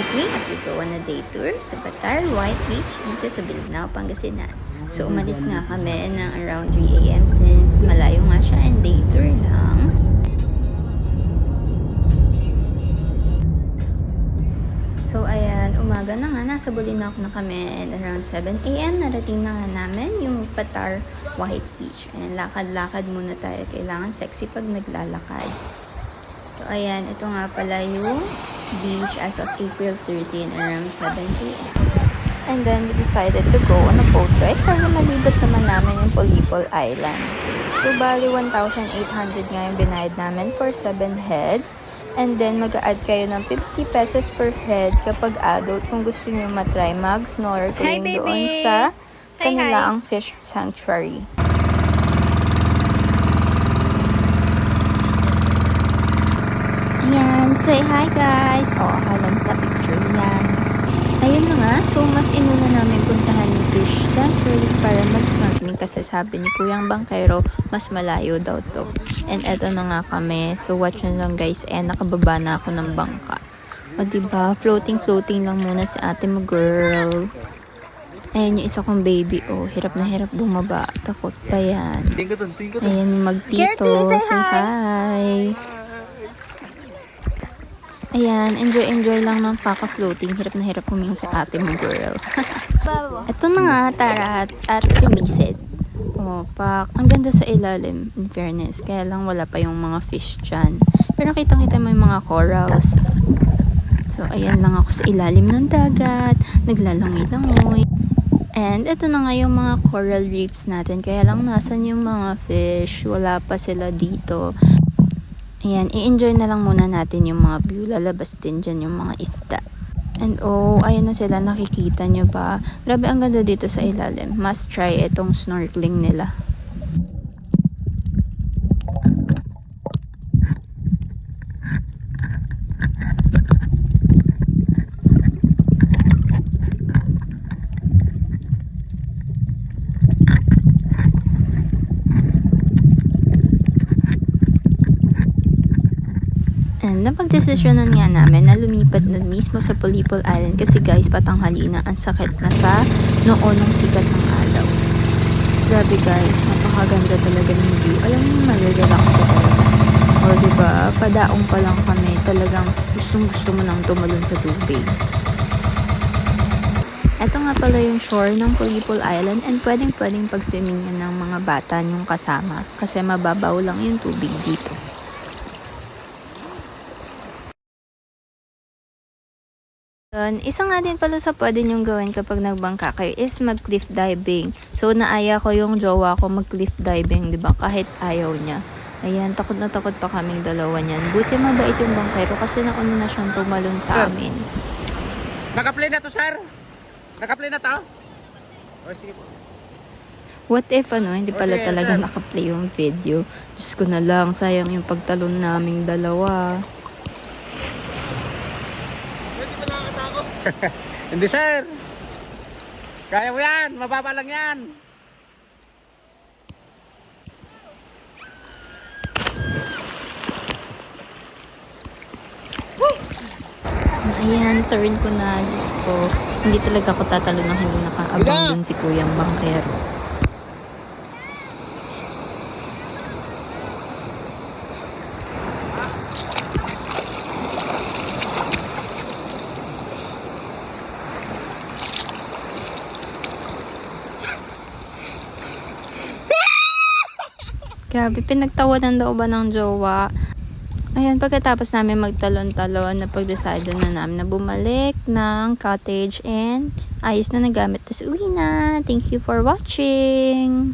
with me as we go on a day tour sa Batar White Beach dito sa Bilbao, Pangasinan. So umalis nga kami ng around 3 AM since malayo nga siya and day tour lang. So ayan, umaga na nga, nasa Bolinao na kami and around 7 AM narating na nga namin yung Batar White Beach. And lakad-lakad muna tayo, kailangan sexy pag naglalakad. So ayan, ito nga pala yung beach as of April 13 around 7 AM. And then we decided to go on a boat ride para malibot naman namin yung Polipol Island. So bali 1,800 nga yung binayad namin for 7 heads. And then mag-a-add kayo ng 50 pesos per head kapag adult kung gusto nyo matry mag-snorkeling doon sa kanilang fish sanctuary. Ayan, say hi guys! O, akala nila picture yan. Ayun na nga, so mas inuna namin puntahan yung fish sanctuary para mag-snorkeling kasi sabi ni Kuyang Bangkero, mas malayo daw to. And eto na nga kami, so watch nyo lang guys, nakababa na ako ng bangka. O diba, floating lang muna si ate mo girl. Ayan yung isa kong baby, hirap na hirap bumaba, takot pa yan. Ayan yung magtito, say hi! Ayan, enjoy lang ng paka-floating. Hirap na hirap huminga sa ate mo, girl. Ito na nga, tara at sumisid. Pak. Ang ganda sa ilalim, in fairness. Kaya lang wala pa yung mga fish dyan. Pero kitang-kita mo yung mga corals. So, ayan lang ako sa ilalim ng dagat. Naglalangoy-langoy. And ito na nga yung mga coral reefs natin. Kaya lang nasan yung mga fish. Wala pa sila dito. Ayan, i-enjoy na lang muna natin yung mga view. Lalabas din dyan yung mga isda. And ayan na sila, nakikita nyo ba? Grabe, ang ganda dito sa ilalim. Must try itong snorkeling nila. And napagdesisyonan nga namin na lumipat na mismo sa Polipol Island kasi guys, patanghali na, ang sakit na sa noon ng sikat ng araw. Grabe guys, napakaganda talaga ng view. Alam mo, marirelax ka talaga. O diba, padaong pa lang kami, talagang gustong-gusto mo nang tumalon sa tubig. Ito nga pala yung shore ng Polipol Island and pwedeng pag-swimming ng mga bata yung kasama kasi mababaw lang yung tubig dito. Isa nga din pala sa pwede nyong gawin kapag nagbangka kayo is mag-cliff diving. So, naaya ko yung jowa ko mag-cliff diving, diba? Kahit ayaw niya. Ayan, takot na takot pa kaming dalawa niyan. Buti mabait yung bangkero kasi nauna na siyang tumalon sa amin. Naka-play na to, sir? Naka-play na to? O, sige po. What if hindi pala talaga naka-play yung video? Diyos ko na lang, sayang yung pagtalon naming dalawa. Hindi, sir. Kaya mo yan. Mababa lang yan. Ayan, turn ko na. Diyos ko. Hindi talaga ako tatalon ng hindi nakaabang dun si Kuyang Bangkero. Grabe, pinagtawanan daw ba ng jowa? Ayan, pagkatapos namin magtalon-talon, napag-decide na namin na bumalik ng cottage and ayos na nagamit. Tapos uwi na. Thank you for watching!